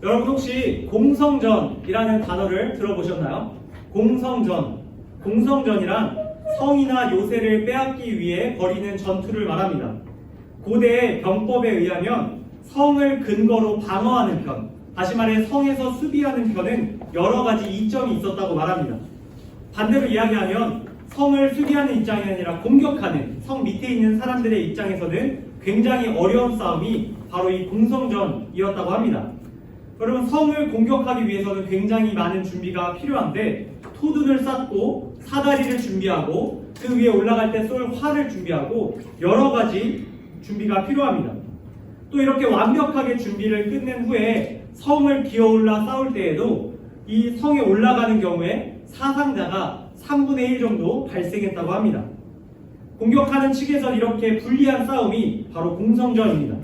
여러분 혹시 공성전이라는 단어를 들어보셨나요? 공성전이란 성이나 요새를 빼앗기 위해 벌이는 전투를 말합니다. 고대의 병법에 의하면 성을 근거로 방어하는 편, 다시 말해 성에서 수비하는 편은 여러 가지 이점이 있었다고 말합니다. 반대로 이야기하면 성을 수비하는 입장이 아니라 공격하는 성 밑에 있는 사람들의 입장에서는 굉장히 어려운 싸움이 바로 이 공성전이었다고 합니다. 여러분, 성을 공격하기 위해서는 굉장히 많은 준비가 필요한데 토둔을 쌓고 사다리를 준비하고 그 위에 올라갈 때 쏠 활을 준비하고 여러 가지 준비가 필요합니다. 또 이렇게 완벽하게 준비를 끝낸 후에 성을 기어올라 싸울 때에도 이 성에 올라가는 경우에 사상자가 3분의 1 정도 발생했다고 합니다. 공격하는 측에서 이렇게 불리한 싸움이 바로 공성전입니다.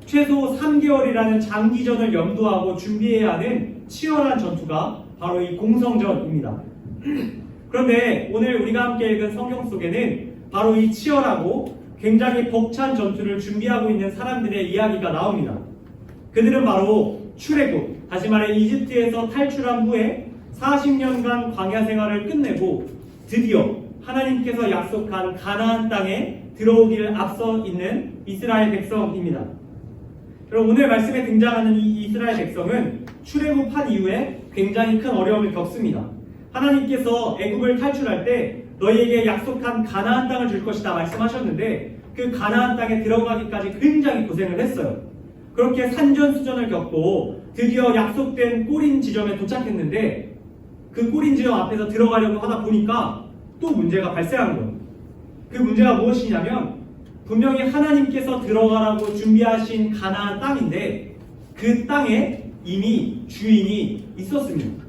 최소 3개월이라는 장기전을 염두하고 준비해야 하는 치열한 전투가 바로 이 공성전입니다. 그런데 오늘 우리가 함께 읽은 성경 속에는 바로 이 치열하고 굉장히 벅찬 전투를 준비하고 있는 사람들의 이야기가 나옵니다. 그들은 바로 출애굽, 다시 말해 이집트에서 탈출한 후에 40년간 광야 생활을 끝내고 드디어 하나님께서 약속한 가나안 땅에 들어오기를 앞서 있는 이스라엘 백성입니다. 그럼 오늘 말씀에 등장하는 이 이스라엘 백성은 출애굽한 이후에 굉장히 큰 어려움을 겪습니다. 하나님께서 애굽을 탈출할 때 너희에게 약속한 가나안 땅을 줄 것이다 말씀하셨는데 그 가나안 땅에 들어가기까지 굉장히 고생을 했어요. 그렇게 산전수전을 겪고 드디어 약속된 꼬린 지점에 도착했는데 그 꼬린 지점 앞에서 들어가려고 하다 보니까 또 문제가 발생한 거예요. 그 문제가 무엇이냐면 분명히 하나님께서 들어가라고 준비하신 가나안 땅인데 그 땅에 이미 주인이 있었습니다.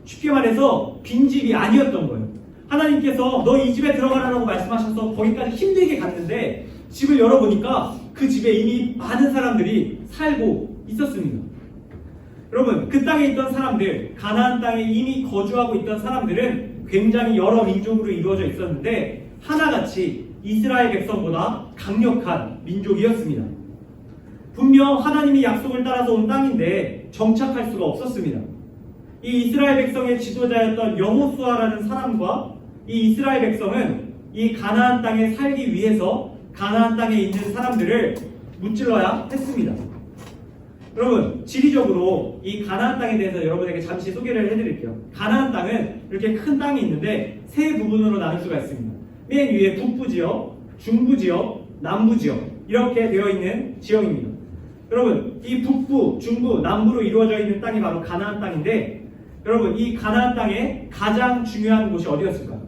쉽게 말해서 빈집이 아니었던 거예요. 하나님께서 너 이 집에 들어가라고 말씀하셔서 거기까지 힘들게 갔는데 집을 열어보니까 그 집에 이미 많은 사람들이 살고 있었습니다. 여러분, 그 땅에 있던 사람들, 가나안 땅에 이미 거주하고 있던 사람들은 굉장히 여러 민족으로 이루어져 있었는데 하나같이 이스라엘 백성보다 강력한 민족이었습니다. 분명 하나님이 약속을 따라서 온 땅인데 정착할 수가 없었습니다. 이 이스라엘 백성의 지도자였던 여호수아라는 사람과 이 이스라엘 백성은 이 가나안 땅에 살기 위해서 가나안 땅에 있는 사람들을 무찔러야 했습니다. 여러분, 지리적으로 이 가나안 땅에 대해서 여러분에게 잠시 소개를 해드릴게요. 가나안 땅은 이렇게 큰 땅이 있는데 세 부분으로 나눌 수가 있습니다. 맨 위에 북부 지역, 중부 지역, 남부 지역 이렇게 되어 있는 지역입니다. 여러분, 이 북부, 중부, 남부로 이루어져 있는 땅이 바로 가나안 땅인데 여러분, 이 가나안 땅의 가장 중요한 곳이 어디였을까요?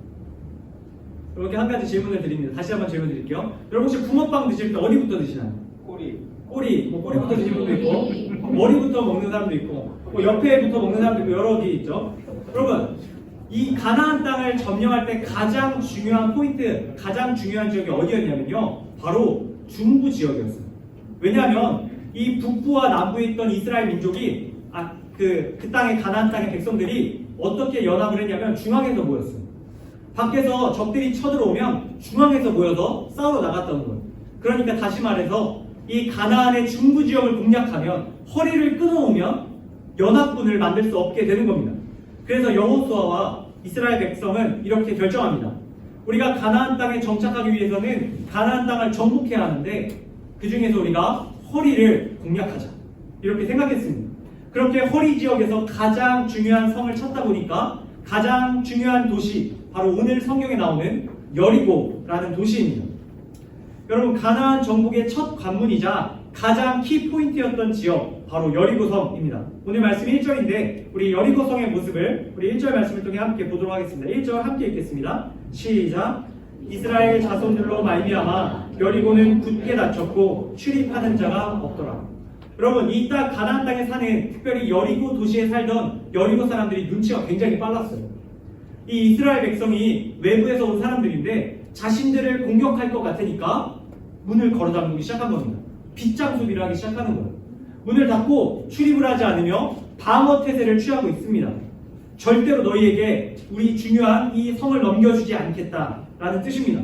이렇게 한 가지 질문을 드립니다. 다시 한번 질문 드릴게요. 여러분 혹시 붕어빵 드실 때 어디부터 드시나요? 꼬리, 꼬리부터 드시는 분도 있고 머리부터 먹는 사람도 있고 옆에부터 먹는 사람도 있고 여러 개 있죠. 여러분, 이 가나안 땅을 점령할 때 가장 중요한 포인트, 가장 중요한 지역이 어디였냐면요, 바로 중부 지역이었어요. 왜냐하면 이 북부와 남부에 있던 이스라엘 민족이 그 땅의 가나안 땅의 백성들이 어떻게 연합을 했냐면 중앙에서 모였어요. 밖에서 적들이 쳐들어오면 중앙에서 모여서 싸우러 나갔던 거예요. 그러니까 다시 말해서 이 가나안의 중부 지역을 공략하면 허리를 끊어오면 연합군을 만들 수 없게 되는 겁니다. 그래서 여호수아와 이스라엘 백성은 이렇게 결정합니다. 우리가 가나안 땅에 정착하기 위해서는 가나안 땅을 정복해야 하는데 그 중에서 우리가 허리를 공략하자 이렇게 생각했습니다. 그렇게 허리 지역에서 가장 중요한 성을 찾다 보니까 가장 중요한 도시, 바로 오늘 성경에 나오는 여리고라는 도시입니다. 여러분, 가나안 정복의 첫 관문이자 가장 키포인트였던 지역, 바로 여리고성입니다. 오늘 말씀 1절인데 우리 여리고성의 모습을 우리 1절 말씀을 통해 함께 보도록 하겠습니다. 1절 함께 읽겠습니다. 시작! 이스라엘 자손들로 말미암아 여리고는 굳게 닫혔고 출입하는 자가 없더라. 여러분, 이 땅 가나안 땅에 사는 특별히 여리고 도시에 살던 여리고 사람들이 눈치가 굉장히 빨랐어요. 이 이스라엘 백성이 외부에서 온 사람들인데 자신들을 공격할 것 같으니까 문을 걸어 잠그기 시작한 겁니다. 빗장수비를 하기 시작하는 거예요. 문을 닫고 출입을 하지 않으며 방어 태세를 취하고 있습니다. 절대로 너희에게 우리 중요한 이 성을 넘겨주지 않겠다라는 뜻입니다.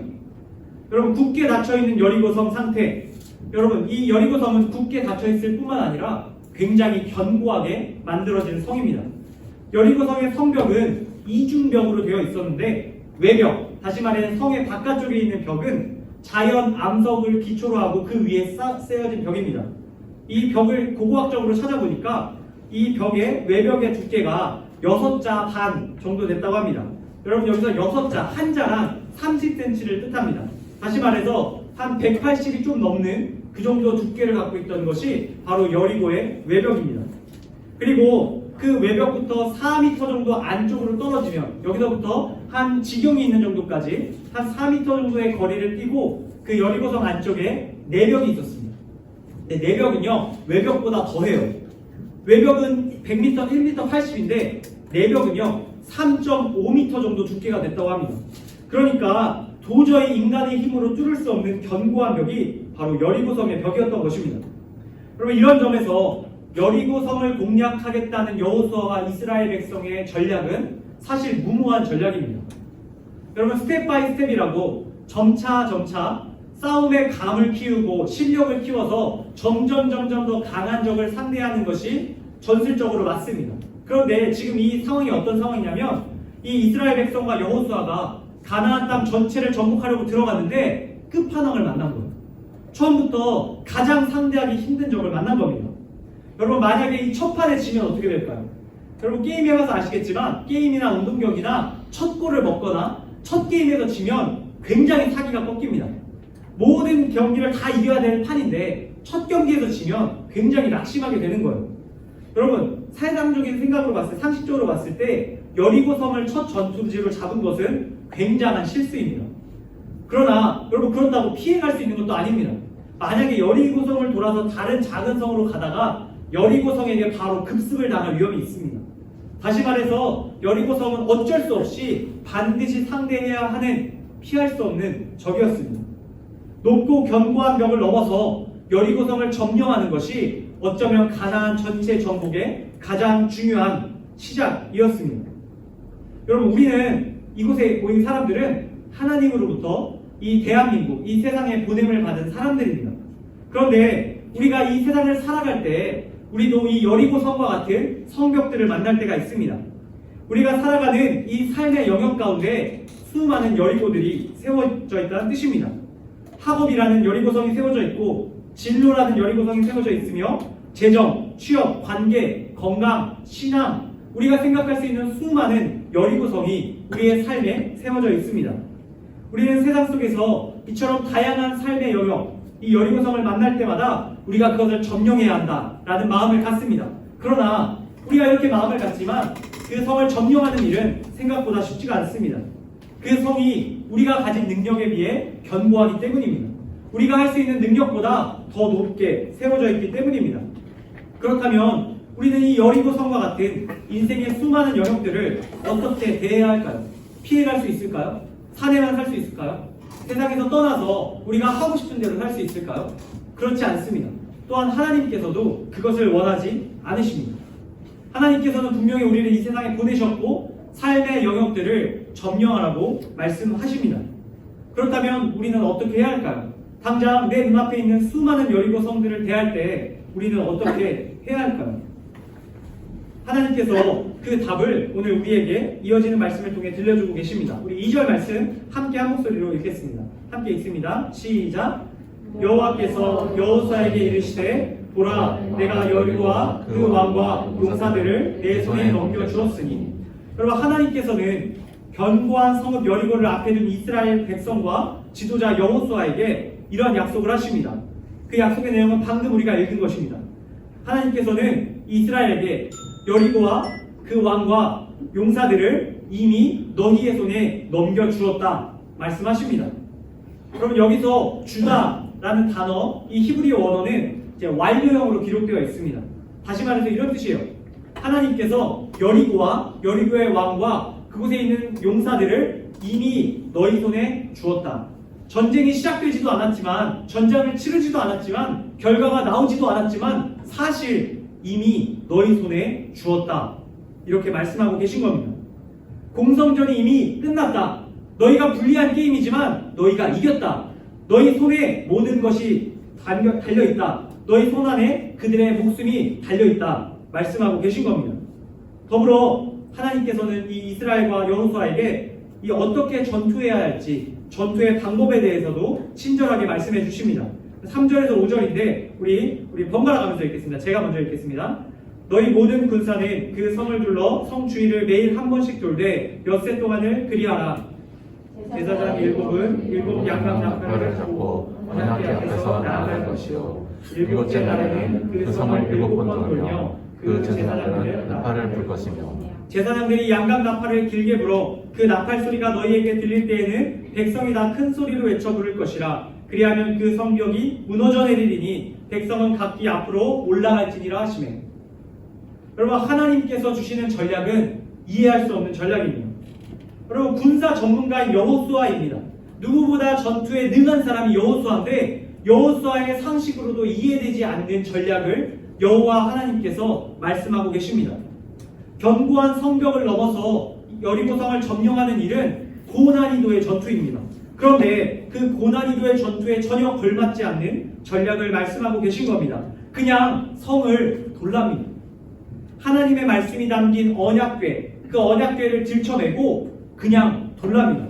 여러분, 굳게 닫혀있는 여리고성 상태, 여러분, 이 여리고성은 굳게 닫혀있을 뿐만 아니라 굉장히 견고하게 만들어진 성입니다. 여리고성의 성벽은 이중벽으로 되어 있었는데 외벽, 다시 말해 성의 바깥쪽에 있는 벽은 자연 암석을 기초로 하고 그 위에 세워진 벽입니다. 이 벽을 고고학적으로 찾아보니까 이 벽의 외벽의 두께가 6자 반 정도 됐다고 합니다. 여러분 여기서 6자, 한 자랑 30cm를 뜻합니다. 다시 말해서 한 180이 좀 넘는 그 정도 두께를 갖고 있던 것이 바로 여리고의 외벽입니다. 그리고 그 외벽부터 4m 정도 안쪽으로 떨어지면 여기서부터 한 지경이 있는 정도까지 한 4m 정도의 거리를 띄고 그 여리고성 안쪽에 내벽이 있었습니다. 내벽은요 외벽보다 더해요. 외벽은 100m, 1m 80인데 내벽은요 3.5m 정도 두께가 됐다고 합니다. 그러니까 도저히 인간의 힘으로 뚫을 수 없는 견고한 벽이 바로 여리고성의 벽이었던 것입니다. 여러분 이런 점에서 여리고성을 공략하겠다는 여호수아와 이스라엘 백성의 전략은 사실 무모한 전략입니다. 여러분 스텝 바이 스텝이라고 점차 싸움의 감을 키우고 실력을 키워서 점점 더 강한 적을 상대하는 것이 전술적으로 맞습니다. 그런데 지금 이 상황이 어떤 상황이냐면 이 이스라엘 백성과 여호수아가 가나안 땅 전체를 정복하려고 들어갔는데 끝판왕을 만난 거예요. 처음부터 가장 상대하기 힘든 적을 만난 겁니다. 여러분 만약에 이 첫 판에 지면 어떻게 될까요? 여러분 게임 해봐서 아시겠지만 게임이나 운동경기나 첫 골을 먹거나 첫 게임에서 지면 굉장히 사기가 꺾입니다. 모든 경기를 다 이겨야 되는 판인데 첫 경기에서 지면 굉장히 낙심하게 되는 거예요. 여러분 사회상적인 생각으로 봤을 때, 상식적으로 봤을 때 여리고성을 첫 전투지로 잡은 것은 굉장한 실수입니다. 그러나 여러분 그렇다고 피해갈 수 있는 것도 아닙니다. 만약에 여리고성을 돌아서 다른 작은 성으로 가다가 여리고성에게 바로 급습을 당할 위험이 있습니다. 다시 말해서 여리고성은 어쩔 수 없이 반드시 상대해야 하는 피할 수 없는 적이었습니다. 높고 견고한 벽을 넘어서 여리고성을 점령하는 것이 어쩌면 가나안 전체 정복의 가장 중요한 시작이었습니다. 여러분 우리는 이곳에 모인 사람들은 하나님으로부터 이 대한민국, 이 세상에 보냄을 받은 사람들입니다. 그런데 우리가 이 세상을 살아갈 때 우리도 이 여리고성과 같은 성벽들을 만날 때가 있습니다. 우리가 살아가는 이 삶의 영역 가운데 수많은 여리고들이 세워져 있다는 뜻입니다. 학업이라는 여리고성이 세워져 있고 진로라는 여리고성이 세워져 있으며 재정, 취업, 관계, 건강, 신앙 우리가 생각할 수 있는 수많은 여리고성이 우리의 삶에 세워져 있습니다. 우리는 세상 속에서 이처럼 다양한 삶의 영역, 이 여리고성을 만날 때마다 우리가 그것을 점령해야 한다라는 마음을 갖습니다. 그러나 우리가 이렇게 마음을 갖지만 그 성을 점령하는 일은 생각보다 쉽지가 않습니다. 그 성이 우리가 가진 능력에 비해 견고하기 때문입니다. 우리가 할 수 있는 능력보다 더 높게 세워져 있기 때문입니다. 그렇다면 우리는 이 여리고성과 같은 인생의 수많은 영역들을 어떻게 대해야 할까요? 피해갈 수 있을까요? 사내만 살 수 있을까요? 세상에서 떠나서 우리가 하고 싶은 대로 살 수 있을까요? 그렇지 않습니다. 또한 하나님께서도 그것을 원하지 않으십니다. 하나님께서는 분명히 우리를 이 세상에 보내셨고 삶의 영역들을 점령하라고 말씀하십니다. 그렇다면 우리는 어떻게 해야 할까요? 당장 내 눈앞에 있는 수많은 여리고성들을 대할 때 우리는 어떻게 해야 할까요? 하나님께서 그 답을 오늘 우리에게 이어지는 말씀을 통해 들려주고 계십니다. 우리 2절 말씀 함께 한 목소리로 읽겠습니다. 함께 읽습니다. 시작. 여호와께서 여호수아에게 이르시되 보라 내가 여리고와 그 왕과 용사들을 내 손에 넘겨주었으니. 여러분 하나님께서는 견고한 성읍 여리고를 앞에 둔 이스라엘 백성과 지도자 여호수아에게 이러한 약속을 하십니다. 그 약속의 내용은 방금 우리가 읽은 것입니다. 하나님께서는 이스라엘에게 여리고와 그 왕과 용사들을 이미 너희의 손에 넘겨주었다 말씀하십니다. 그럼 여기서 주다라는 단어, 이 히브리어 원어는 이제 완료형으로 기록되어 있습니다. 다시 말해서 이런 뜻이에요. 하나님께서 여리고와 여리고의 왕과 그곳에 있는 용사들을 이미 너희 손에 주었다. 전쟁이 시작되지도 않았지만, 전쟁을 치르지도 않았지만, 결과가 나오지도 않았지만 사실 이미 너희 손에 주었다. 이렇게 말씀하고 계신 겁니다. 공성전이 이미 끝났다. 너희가 불리한 게임이지만 너희가 이겼다. 너희 손에 모든 것이 달려있다. 너희 손안에 그들의 목숨이 달려있다 말씀하고 계신 겁니다. 더불어 하나님께서는 이 이스라엘과 여호수아에게 이 어떻게 전투해야 할지 전투의 방법에 대해서도 친절하게 말씀해 주십니다. 3절에서 5절인데 우리 번갈아 가면서 읽겠습니다. 제가 먼저 읽겠습니다. 너희 모든 군사는 그 성을 둘러 성 주위를 매일 한 번씩 돌되 엿새 동안을 그리하라. 제사장 일곱은 일곱 양각 나팔을 잡고 언약궤 앞에서 나아갈 것이요 일곱째 날에는 그 성을 일곱 번 돌며 그 제사장들은 나팔을 불 것이며 제사장들이 양각 나팔을 길게 불어 그 나팔 소리가 너희에게 들릴 때에는 백성이 다 큰 소리로 외쳐 부를 것이라. 그리하면 그 성벽이 무너져 내리리니 백성은 각기 앞으로 올라갈지니라 하시매. 여러분, 하나님께서 주시는 전략은 이해할 수 없는 전략입니다. 여러분, 군사 전문가인 여호수아입니다. 누구보다 전투에 능한 사람이 여호수아인데 여호수아의 상식으로도 이해되지 않는 전략을 여호와 하나님께서 말씀하고 계십니다. 견고한 성벽을 넘어서 여리고성을 점령하는 일은 고난이도의 전투입니다. 그런데 그 고난이도의 전투에 전혀 걸맞지 않는 전략을 말씀하고 계신 겁니다. 그냥 성을 돌랍니다. 하나님의 말씀이 담긴 언약궤, 그 언약궤를 들쳐매고 그냥 돌랍니다.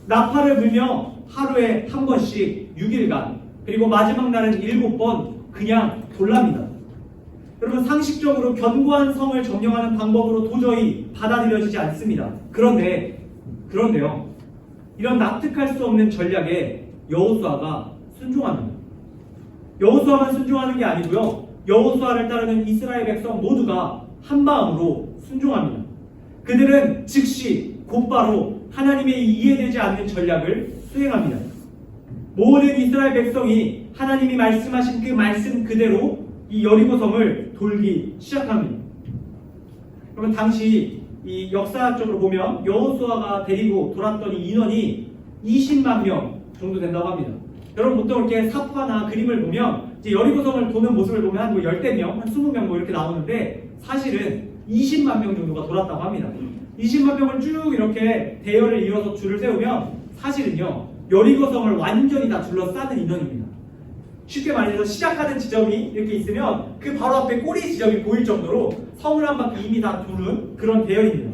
나팔을 불며 하루에 한 번씩 6일간, 그리고 마지막 날은 7번 그냥 돌랍니다. 여러분, 상식적으로 견고한 성을 점령하는 방법으로 도저히 받아들여지지 않습니다. 그런데요, 이런 납득할 수 없는 전략에 여호수아가 순종합니다. 여호수아만 순종하는 게 아니고요, 여호수아를 따르는 이스라엘 백성 모두가 한 마음으로 순종합니다. 그들은 즉시 곧바로 하나님의 이해되지 않는 전략을 수행합니다. 모든 이스라엘 백성이 하나님이 말씀하신 그 말씀 그대로 이 여리고성을 돌기 시작합니다. 그러면 당시 이 역사적으로 보면 여호수아가 데리고 돌았던 이 인원이 20만 명 정도 된다고 합니다. 여러분, 보통 이렇게 사파나 그림을 보면 이제 여리고성을 도는 모습을 보면 한 10대 명, 한 20명 뭐 이렇게 나오는데 사실은 20만 명 정도가 돌았다고 합니다. 20만 명을 쭉 이렇게 대열을 이어서 줄을 세우면 사실은요, 여리고성을 완전히 다 둘러싸는 인원입니다. 쉽게 말해서 시작하는 지점이 이렇게 있으면 그 바로 앞에 꼬리 지점이 보일 정도로 성을 한 바퀴 이미 다 도는 그런 대열입니다.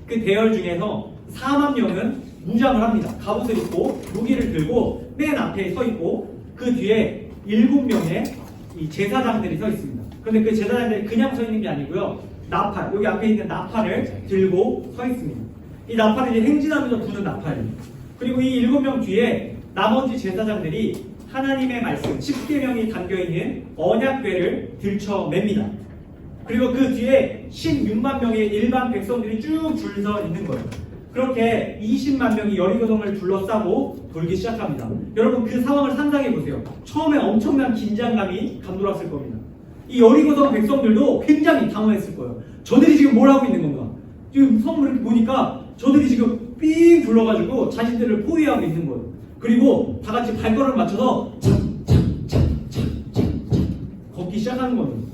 그 대열 중에서 4만 명은 무장을 합니다. 갑옷을 입고 무기를 들고 맨 앞에 서 있고 그 뒤에 7명의 이 제사장들이 서 있습니다. 그런데 그 제사장들이 그냥 서 있는 게 아니고요, 나팔, 여기 앞에 있는 나팔을 들고 서 있습니다. 이 나팔이 행진하면서 부는 나팔입니다. 그리고 이 7명 뒤에 나머지 제사장들이 하나님의 말씀 10계명이 담겨있는 언약궤를 들쳐맵니다. 그리고 그 뒤에 16만 명의 일반 백성들이 쭉 줄 서 있는 거예요. 그렇게 20만 명이 여리고성을 둘러싸고 돌기 시작합니다. 여러분, 그 상황을 상상해 보세요. 처음에 엄청난 긴장감이 감돌았을 겁니다. 이 여리고성 백성들도 굉장히 당황했을 거예요. 저들이 지금 뭘 하고 있는 건가? 지금 성을 이렇게 보니까 저들이 지금 삥 둘러가지고 자신들을 포위하고 있는 거예요. 그리고 다 같이 발걸음을 맞춰서 걷기 시작하는 겁니다.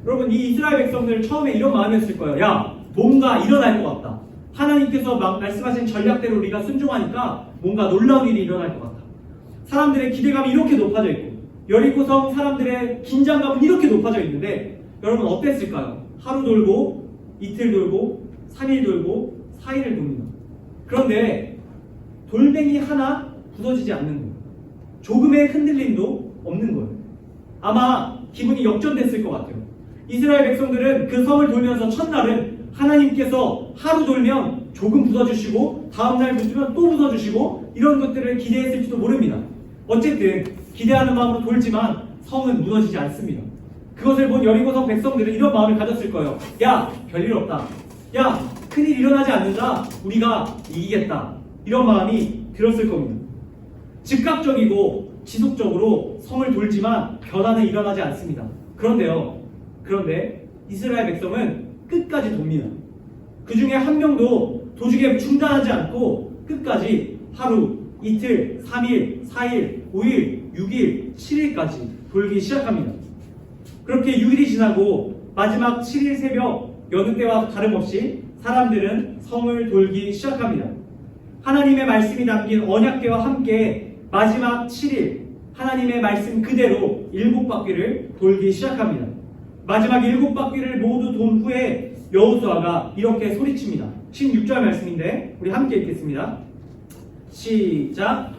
여러분, 이 이스라엘 백성들 처음에 이런 마음이었을 거예요. 야, 뭔가 일어날 것 같다. 하나님께서 말씀하신 전략대로 우리가 순종하니까 뭔가 놀라운 일이 일어날 것 같다. 사람들의 기대감이 이렇게 높아져 있고 여리고성 사람들의 긴장감은 이렇게 높아져 있는데 여러분, 어땠을까요? 하루 돌고 이틀 돌고 3일 돌고 4일을 돕니다. 그런데 돌멩이 하나 부서지지 않는 거예요. 조금의 흔들림도 없는 거예요. 아마 기분이 역전됐을 것 같아요. 이스라엘 백성들은 그 성을 돌면서 첫날은 하나님께서 하루 돌면 조금 부숴주시고 다음날 부수면 또 부숴주시고 이런 것들을 기대했을지도 모릅니다. 어쨌든 기대하는 마음으로 돌지만 성은 무너지지 않습니다. 그것을 본 여리고성 백성들은 이런 마음을 가졌을 거예요. 야, 별일 없다. 야, 큰일 일어나지 않는다. 우리가 이기겠다. 이런 마음이 들었을 겁니다. 즉각적이고 지속적으로 성을 돌지만 변화는 일어나지 않습니다. 그런데 이스라엘 백성은 끝까지 돕니다. 그 중에 한 명도 도중에 중단하지 않고 끝까지 하루, 이틀, 3일, 4일, 5일, 6일, 7일까지 돌기 시작합니다. 그렇게 6일이 지나고 마지막 7일 새벽 여느 때와 다름없이 사람들은 성을 돌기 시작합니다. 하나님의 말씀이 담긴 언약궤와 함께 마지막 7일 하나님의 말씀 그대로 7바퀴를 돌기 시작합니다. 마지막 7바퀴를 모두 돈 후에 여호수아가 이렇게 소리칩니다. 16절 말씀인데 우리 함께 읽겠습니다. 시작.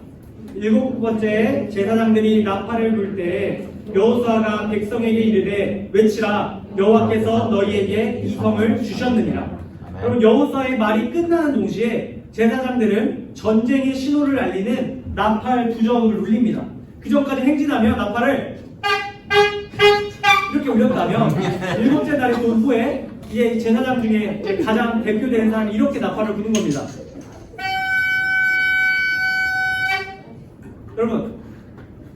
7번째 제사장들이 나팔을 불 때 여호수아가 백성에게 이르되 외치라, 여호와께서 너희에게 이 성을 주셨느니라. 여러분, 여호수아의 말이 끝나는 동시에 제사장들은 전쟁의 신호를 알리는 나팔 부정을 울립니다. 그 전까지 행진하며 나팔을 이렇게 울렸다면 7번째 날의 돈 후에 이제 제사장 중에 가장 대표되는 사람이 이렇게 나팔을 부는 겁니다. 여러분,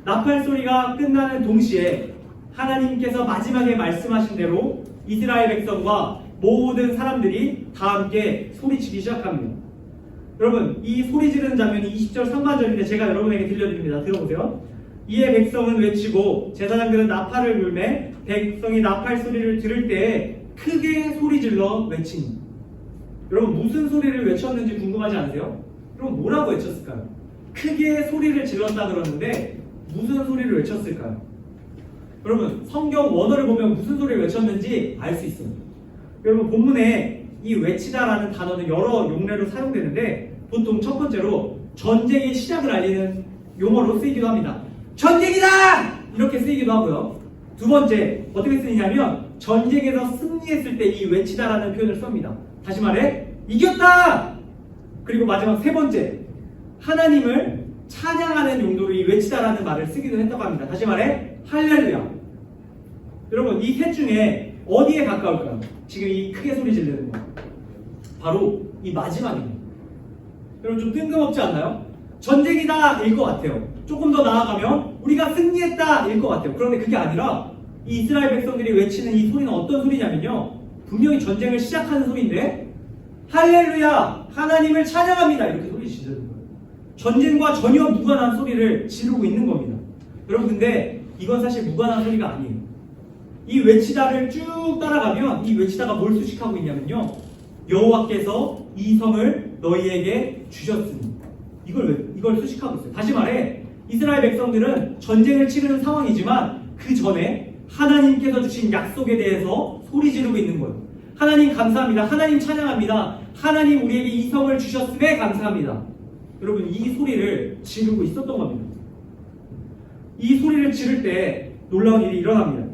나팔 소리가 끝나는 동시에 하나님께서 마지막에 말씀하신 대로 이스라엘 백성과 모든 사람들이 다 함께 소리치기 시작합니다. 여러분, 이 소리 지르는 장면이 20절 상반절인데 제가 여러분에게 들려드립니다. 들어보세요. 이에 백성은 외치고 제사장들은 나팔을 불매 백성이 나팔 소리를 들을 때 크게 소리 질러 외칩니다. 여러분, 무슨 소리를 외쳤는지 궁금하지 않으세요? 여러분, 뭐라고 외쳤을까요? 크게 소리를 질렀다 그러는데 무슨 소리를 외쳤을까요? 여러분, 성경 원어를 보면 무슨 소리를 외쳤는지 알 수 있습니다. 여러분, 본문에 이 외치다라는 단어는 여러 용례로 사용되는데 보통 첫 번째로 전쟁의 시작을 알리는 용어로 쓰이기도 합니다. 전쟁이다! 이렇게 쓰이기도 하고요. 두 번째, 어떻게 쓰이냐면 전쟁에서 승리했을 때 이 외치다라는 표현을 씁니다. 다시 말해, 이겼다! 그리고 마지막 세 번째, 하나님을 찬양하는 용도로 이 외치다라는 말을 쓰기도 했다고 합니다. 다시 말해, 할렐루야. 여러분, 이 셋 중에 어디에 가까울까요? 지금 이 크게 소리 지르는 거. 바로 이 마지막입니다. 여러분, 좀 뜬금없지 않나요? 전쟁이다 일 것 같아요. 조금 더 나아가면 우리가 승리했다 일 것 같아요. 그런데 그게 아니라 이 이스라엘 백성들이 외치는 이 소리는 어떤 소리냐면요, 분명히 전쟁을 시작하는 소리인데 할렐루야, 하나님을 찬양합니다, 이렇게 소리 지르는 거예요. 전쟁과 전혀 무관한 소리를 지르고 있는 겁니다. 여러분, 근데 이건 사실 무관한 소리가 아니에요. 이 외치다를 쭉 따라가면 이 외치다가 뭘 수식하고 있냐면요, 여호와께서 이 성을 너희에게 주셨으니, 이걸 수식하고 있어요. 다시 말해, 이스라엘 백성들은 전쟁을 치르는 상황이지만 그 전에 하나님께서 주신 약속에 대해서 소리 지르고 있는 거예요. 하나님 감사합니다. 하나님 찬양합니다. 하나님 우리에게 이 성을 주셨음에 감사합니다. 여러분, 이 소리를 지르고 있었던 겁니다. 이 소리를 지를 때 놀라운 일이 일어납니다.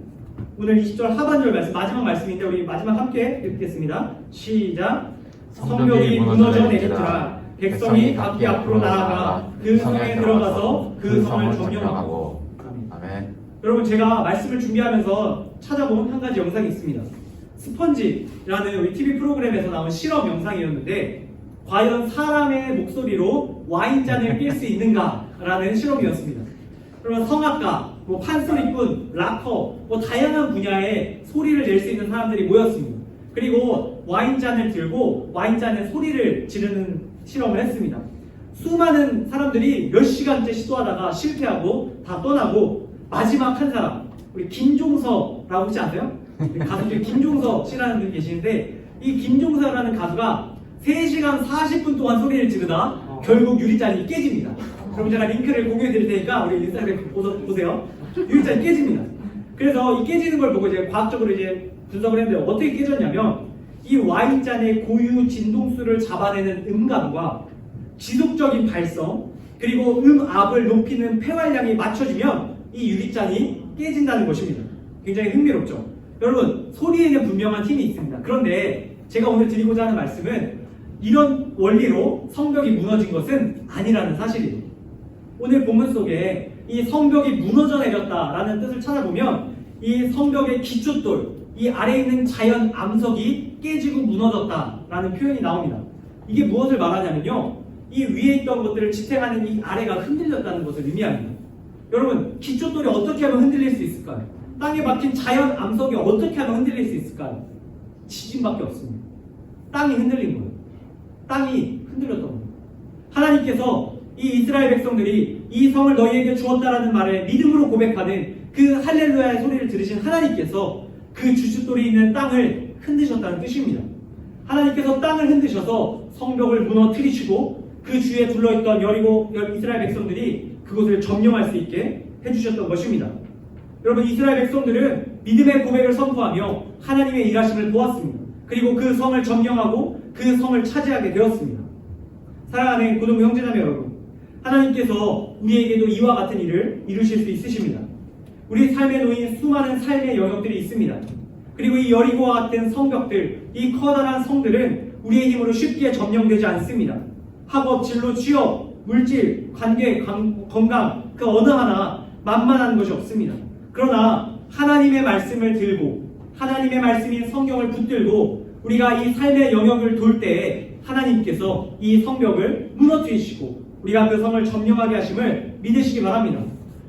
오늘 20절 하반절 말씀, 마지막 말씀인데 우리 마지막 함께 읽겠습니다. 시작. 성벽이 무너져 내리더라. 백성이 각기 앞으로 나아가 그 성에 들어가서 그 성을 점령하고. 아멘. 여러분, 제가 말씀을 준비하면서 찾아본 한 가지 영상이 있습니다. 스펀지라는 우리 TV 프로그램에서 나온 실험 영상이었는데 과연 사람의 목소리로 와인잔을 깰 수 있는가라는 실험이었습니다. 그러면 성악가, 판소리꾼, 락커, 다양한 분야의 소리를 낼 수 있는 사람들이 모였습니다. 그리고 와인잔을 들고 와인잔에 소리를 지르는 실험을 했습니다. 수많은 사람들이 몇 시간째 시도하다가 실패하고 다 떠나고 마지막 한 사람, 우리 김종서라고 혹시 아세요? 가수 중에 김종서 씨라는 분이 계시는데 이 김종서라는 가수가 3시간 40분 동안 소리를 지르다 결국 유리잔이 깨집니다. 그럼 제가 링크를 공유해 드릴 테니까 우리 인스타그램 보세요. 유리잔이 깨집니다. 그래서 이 깨지는 걸 보고 이제 과학적으로 이제 분석을 했는데 어떻게 깨졌냐면 이 와인잔의 고유 진동수를 잡아내는 음감과 지속적인 발성 그리고 음압을 높이는 폐활량이 맞춰지면 이 유리잔이 깨진다는 것입니다. 굉장히 흥미롭죠? 여러분, 소리에는 분명한 힘이 있습니다. 그런데 제가 오늘 드리고자 하는 말씀은 이런 원리로 성벽이 무너진 것은 아니라는 사실이에요. 오늘 본문 속에 이 성벽이 무너져 내렸다라는 뜻을 찾아보면 이 성벽의 기초돌, 이 아래에 있는 자연 암석이 깨지고 무너졌다라는 표현이 나옵니다. 이게 무엇을 말하냐면요, 이 위에 있던 것들을 지탱하는 이 아래가 흔들렸다는 것을 의미합니다. 여러분, 기초돌이 어떻게 하면 흔들릴 수 있을까요? 땅에 박힌 자연 암석이 어떻게 하면 흔들릴 수 있을까요? 지진밖에 없습니다. 땅이 흔들린 거예요. 땅이 흔들렸던 겁니다. 하나님께서 이 이스라엘 백성들이 이 성을 너희에게 주었다라는 말에 믿음으로 고백하는 그 할렐루야의 소리를 들으신 하나님께서 그 주춧돌이 있는 땅을 흔드셨다는 뜻입니다. 하나님께서 땅을 흔드셔서 성벽을 무너뜨리시고 그 주위에 둘러있던 여리고 이스라엘 백성들이 그곳을 점령할 수 있게 해주셨던 것입니다. 여러분, 이스라엘 백성들은 믿음의 고백을 선포하며 하나님의 일하심을 보았습니다. 그리고 그 성을 점령하고 그 성을 차지하게 되었습니다. 사랑하는 고등 형제자매 여러분, 하나님께서 우리에게도 이와 같은 일을 이루실 수 있으십니다. 우리 삶에 놓인 수많은 삶의 영역들이 있습니다. 그리고 이 여리고와 같은 성벽들, 이 커다란 성들은 우리의 힘으로 쉽게 점령되지 않습니다. 학업, 진로, 취업, 물질, 관계, 건강, 그 어느 하나 만만한 것이 없습니다. 그러나 하나님의 말씀을 들고 하나님의 말씀인 성경을 붙들고 우리가 이 삶의 영역을 돌 때에 하나님께서 이 성벽을 무너뜨리시고 우리가 그 성을 점령하게 하심을 믿으시기 바랍니다.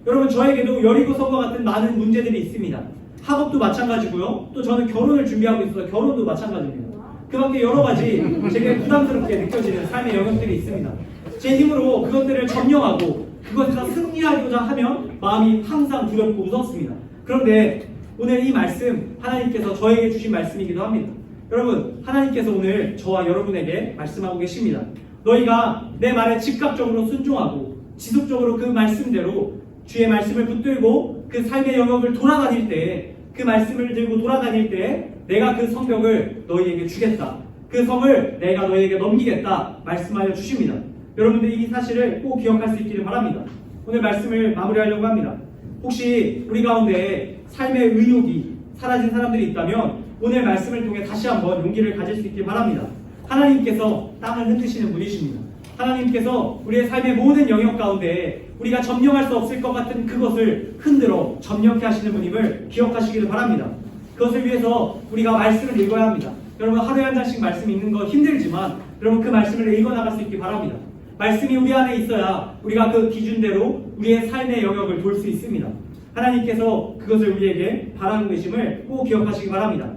여러분, 저에게도 여리고 성과 같은 많은 문제들이 있습니다. 학업도 마찬가지고요. 또 저는 결혼을 준비하고 있어서 결혼도 마찬가지입니다. 그 밖에 여러 가지 제게 부담스럽게 느껴지는 삶의 영역들이 있습니다. 제 힘으로 그것들을 점령하고 그것에서 승리하고자 하면 마음이 항상 두렵고 무섭습니다. 그런데 오늘 이 말씀, 하나님께서 저에게 주신 말씀이기도 합니다. 여러분, 하나님께서 오늘 저와 여러분에게 말씀하고 계십니다. 너희가 내 말에 즉각적으로 순종하고 지속적으로 그 말씀대로 주의 말씀을 붙들고 그 삶의 영역을 돌아다닐 때, 그 말씀을 들고 돌아다닐 때 내가 그 성벽을 너희에게 주겠다, 그 성을 내가 너희에게 넘기겠다 말씀하여 주십니다. 여러분들이 이 사실을 꼭 기억할 수 있기를 바랍니다. 오늘 말씀을 마무리하려고 합니다. 혹시 우리 가운데 삶의 의욕이 사라진 사람들이 있다면 오늘 말씀을 통해 다시 한번 용기를 가질 수 있길 바랍니다. 하나님께서 땅을 흔드시는 분이십니다. 하나님께서 우리의 삶의 모든 영역 가운데 우리가 점령할 수 없을 것 같은 그것을 흔들어 점령케 하시는 분임을 기억하시기를 바랍니다. 그것을 위해서 우리가 말씀을 읽어야 합니다. 여러분, 하루에 한 장씩 말씀 읽는 거 힘들지만 여러분, 그 말씀을 읽어나갈 수 있길 바랍니다. 말씀이 우리 안에 있어야 우리가 그 기준대로 우리의 삶의 영역을 돌 수 있습니다. 하나님께서 그것을 우리에게 바라고 계심을 꼭 기억하시기 바랍니다.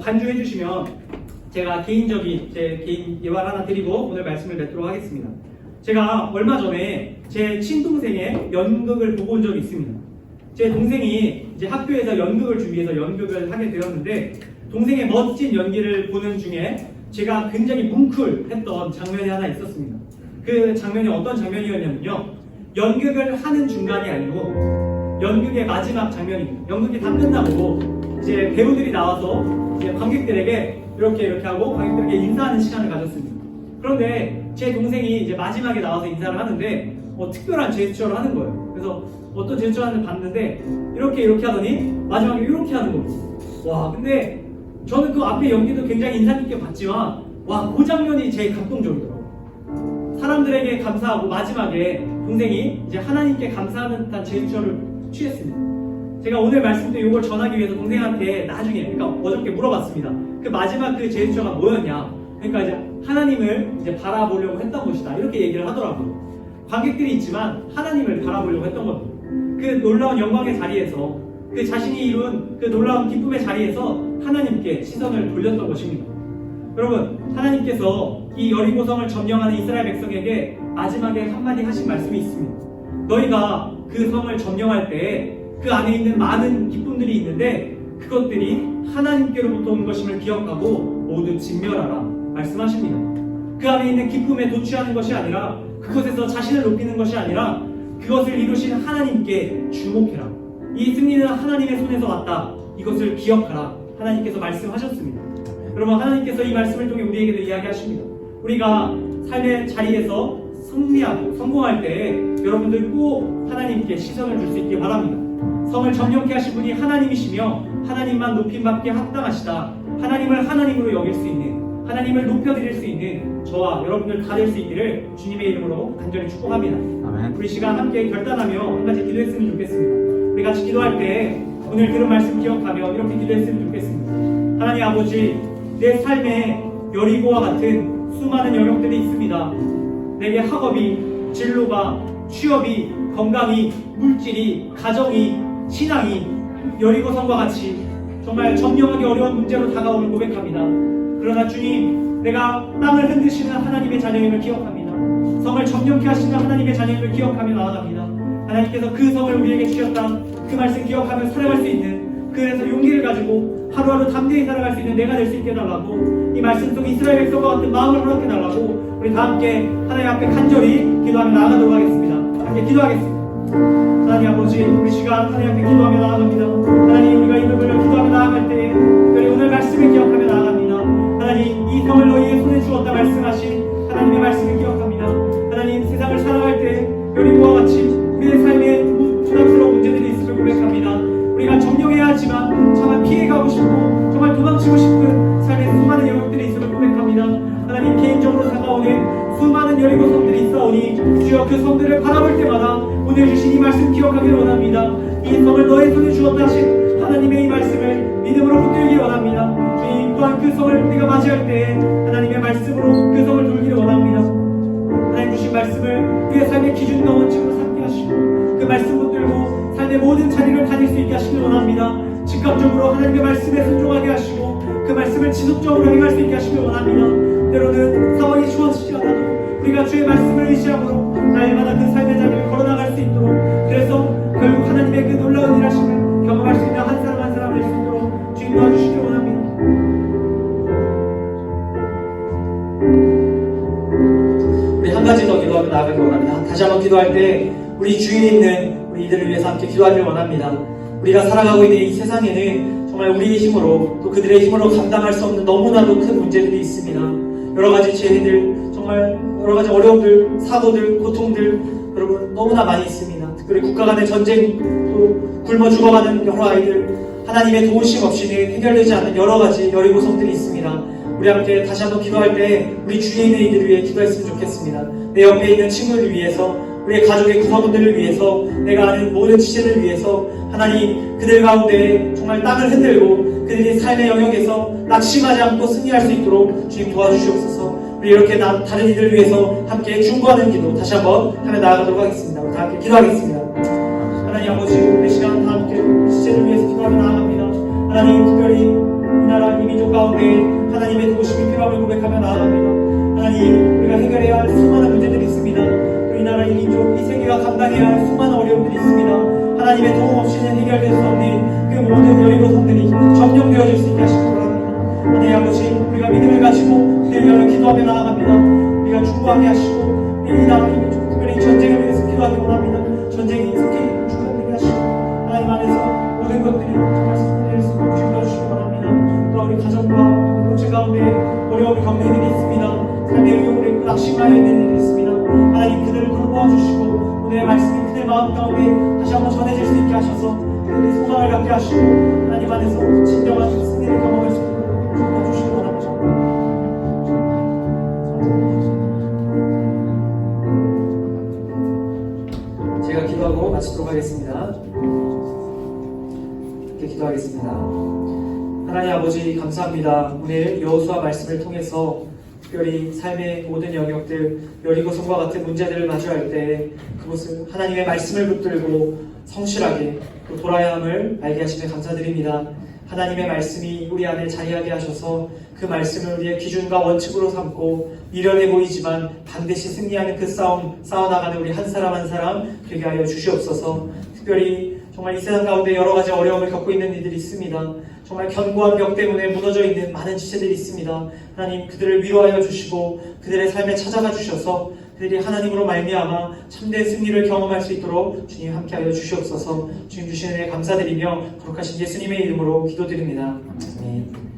반주해 주시면 제가 개인적인 제 개인 예발 하나 드리고 오늘 말씀을 맺도록 하겠습니다. 제가 얼마 전에 제 친동생의 연극을 보고 온 적이 있습니다. 제 동생이 이제 학교에서 연극을 준비해서 연극을 하게 되었는데, 동생의 멋진 연기를 보는 중에 제가 굉장히 뭉클했던 장면이 하나 있었습니다. 그 장면이 어떤 장면이었냐면요, 연극을 하는 중간이 아니고 연극의 마지막 장면입니다. 연극이 다 끝나고 이제 배우들이 나와서 이제 관객들에게 이렇게 하고 관객들에게 인사하는 시간을 가졌습니다. 그런데 제 동생이 이제 마지막에 나와서 인사를 하는데 특별한 제스처를 하는 거예요. 그래서 어떤 제스처를 하는지 봤는데 이렇게 하더니 마지막에 이렇게 하는 겁니다. 와, 근데 저는 그 앞에 연기도 굉장히 인상 깊게 봤지만 그 장면이 제일 감동적이더라고요. 사람들에게 감사하고 마지막에 동생이 이제 하나님께 감사하는 듯한 제스처를 취했습니다. 제가 오늘 말씀 때 이걸 전하기 위해서 동생한테 나중에, 그러니까 어저께 물어봤습니다. 그 마지막 그 제스처가 뭐였냐? 그러니까 이제 하나님을 이제 바라보려고 했던 것이다, 이렇게 얘기를 하더라고요. 관객들이 있지만 하나님을 바라보려고 했던 겁니다. 그 놀라운 영광의 자리에서, 그 자신이 이룬 그 놀라운 기쁨의 자리에서 하나님께 시선을 돌렸던 것입니다. 여러분, 하나님께서 이 여리고성을 점령하는 이스라엘 백성에게 마지막에 한마디 하신 말씀이 있습니다. 너희가 그 성을 점령할 때 그 안에 있는 많은 기쁨들이 있는데 그것들이 하나님께로부터 온 것임을 기억하고 모두 진멸하라 말씀하십니다. 그 안에 있는 기쁨에 도취하는 것이 아니라, 그것에서 자신을 높이는 것이 아니라 그것을 이루신 하나님께 주목해라. 이 승리는 하나님의 손에서 왔다, 이것을 기억하라 하나님께서 말씀하셨습니다. 여러분, 하나님께서 이 말씀을 통해 우리에게도 이야기하십니다. 우리가 삶의 자리에서 승리하고 성공할 때 여러분들 꼭 하나님께 시선을 줄 수 있기 바랍니다. 성을 점령케 하신 분이 하나님이시며 하나님만 높임받게 합당하시다, 하나님을 하나님으로 여길 수 있는, 하나님을 높여드릴 수 있는 저와 여러분들 다 될 수 있기를 주님의 이름으로 간절히 축복합니다. 아멘. 우리 시간 함께 결단하며 한 가지 기도했으면 좋겠습니다. 우리 같이 기도할 때 오늘 들은 말씀 기억하며 이렇게 기도했으면 좋겠습니다. 하나님 아버지, 내 삶에 여리고와 같은 수많은 영역들이 있습니다. 내게 학업이, 진로가, 취업이, 건강이, 물질이, 가정이, 신앙이 여리고성과 같이 정말 점령하기 어려운 문제로 다가오는 고백합니다. 그러나 주님, 내가 땅을 흔드시는 하나님의 자녀임을 기억합니다. 성을 점령케 하시는 하나님의 자녀임을 기억하며 나아갑니다. 하나님께서 그 성을 우리에게 주셨다, 그 말씀 기억하며 살아갈 수 있는, 그래서 용기를 가지고 하루하루 담대히 살아갈 수 있는 내가 될 수 있게 해달라고, 이 말씀 속 이스라엘 백성과 같은 마음을 허락해달라고 우리 다 함께 하나님 앞에 간절히 기도하며 나아가도록 하겠습니다. 함께 기도하겠습니다. 하나님 아버지, 우리 시간 하나님 앞에 기도하며 나아갑니다. 하나님, 우리가 입을 벌려 기도하며 나아갈 때에 특별히 오늘 말씀을 기억하며 나아갑니다. 하나님, 이 성을 너희의 손에 주었다 말씀하신 하나님의 말씀을 기억합니다. 하나님, 세상을 살아갈 때 여리고와 같이 우리의 삶에 부담스러운 문제들이 있음을 고백합니다. 우리가 정령해야 하지만 정말 피해가고 싶고 정말 도망치고 싶은 삶의 수많은 영역들이 있음을 고백합니다. 하나님, 개인적으로 다가오는 수많은 여리고 성들이 있사오니 주여 그 성들을 바라볼 때마다 오늘 주신 이 말씀 기억하기를 원합니다. 이 성을 너의 손에 주었다 하신 하나님의 이 말씀을 믿음으로 붙들기 원합니다. 주님, 또한 그 성을 우리가 맞이할 때 하나님의 말씀으로 그 성을 돌기를 원합니다. 하나님 주신 말씀을 우리의 삶의 기준과 원칙으로 삼게 하시고 그 말씀 붙들고 삶의 모든 자리를 다닐 수 있게 하시길 원합니다. 즉각적으로 하나님의 말씀에 순종하게 하시고 그 말씀을 지속적으로 행할 수 있게 하시길 원합니다. 때로는 상황이 주어지지 않아도 우리가 주의 말씀을 의지함으로 날마다 그 삶의 자리를 걸어나갈 수 있도록, 그래서 결국 하나님의 그 놀라운 일하심을 경험할 수 있는 한 사람 한 사람 될 수 있도록 주님 도와주시길 원합니다. 우리 한 가지 더 기도하며 나아가길 원합니다. 다시 한번 기도할 때 우리 주위에 있는 우리 이들을 위해서 함께 기도하길 원합니다. 우리가 살아가고 있는 이 세상에는 정말 우리의 힘으로 또 그들의 힘으로 감당할 수 없는 너무나도 큰 문제들이 있습니다. 여러 가지 재해들, 정말 여러 가지 어려움들, 사고들, 고통들 여러분 너무나 많이 있습니다. 특별히 국가 간의 전쟁, 또 굶어 죽어가는 여러 아이들, 하나님의 도우심 없이는 해결되지 않는 여러 가지 여리고성들이 있습니다. 우리 함께 다시 한번 기도할 때 우리 주위에 있는 이들을 위해 기도했으면 좋겠습니다. 내 옆에 있는 친구를 위해서, 우리의 가족의 구성원들을 위해서, 내가 아는 모든 지체들을 위해서 하나님, 그들 가운데 정말 땅을 흔들고 그들이 삶의 영역에서 낙심하지 않고 승리할 수 있도록 주님 도와주시옵소서. 우리 이렇게 다른 이들을 위해서 함께 중보하는 기도 다시 한번 하며 나아가도록 하겠습니다. 우리 다 함께 기도하겠습니다. 하나님 아버지, 우리 시간 다 함께 지체를 위해서 기도하며 나아갑니다. 하나님, 특별히 이 나라 이 민족 가운데 하나님의 도우심이 필요함을 고백하며 나아갑니다. 하나님, 우리가 해결해야 할 수많은 문제들이 있습니다. 또 이 나라 이 민족 이 세계가 감당해야 할 수많은 어려움들이 있습니다. 하나님의 도움 없이는 해결될 수 없는 그 모든 여리고성들이 점령되어질 수 있게 하시기 바랍니다. 하나님 아버지, 우리가 믿음을 가지고 그들 위하여 기도하며 나아갑니다. 우리가 중보하게 하시고 이 나라 이 민족, 특별히 전쟁을 위해서 기도하기 원합니다. 전쟁이 속히 중단되게 하시고 하나님 안에서 모든 것들이 정말 승리될 수 있도록 주시기 원합니다. 또 우리 가정과 공동체 가운데 어려움을 겪는 일이 있습니다. 삶의 의욕으로 있고 낙심하여 있는 일이 있습니다. 하나님, 그들을 돌보아 주시고 오늘의 말씀이 그들 마음 가운데 다시 한번 전해질 수 있게 하셔서 그들이 소망을 갖게 하시고 하나님 안에서 진정한 승리를 경험할 수 있도록 도와주시기 원합니다. 제가 기도하고 마치도록 하겠습니다. 이렇게 기도하겠습니다. 하나님 아버지, 감사합니다. 오늘 여호수아 말씀을 통해서 특별히 삶의 모든 영역들, 여리고성과 같은 문제들을 마주할 때 그곳을 하나님의 말씀을 붙들고 성실하게 또 돌아야 함을 알게 하시며 감사드립니다. 하나님의 말씀이 우리 안에 자리하게 하셔서 그 말씀을 우리의 기준과 원칙으로 삼고 미련해 보이지만 반드시 승리하는 그 싸움 싸워나가는 우리 한 사람 한 사람 되게 하여 주시옵소서. 특별히 정말 이 세상 가운데 여러 가지 어려움을 겪고 있는 이들이 있습니다. 정말 견고한 벽 때문에 무너져 있는 많은 지체들이 있습니다. 하나님, 그들을 위로하여 주시고 그들의 삶에 찾아가 주셔서 그들이 하나님으로 말미암아 참된 승리를 경험할 수 있도록 주님 함께하여 주시옵소서. 주님 주시는 은혜 감사드리며 거룩하신 예수님의 이름으로 기도드립니다. 아멘.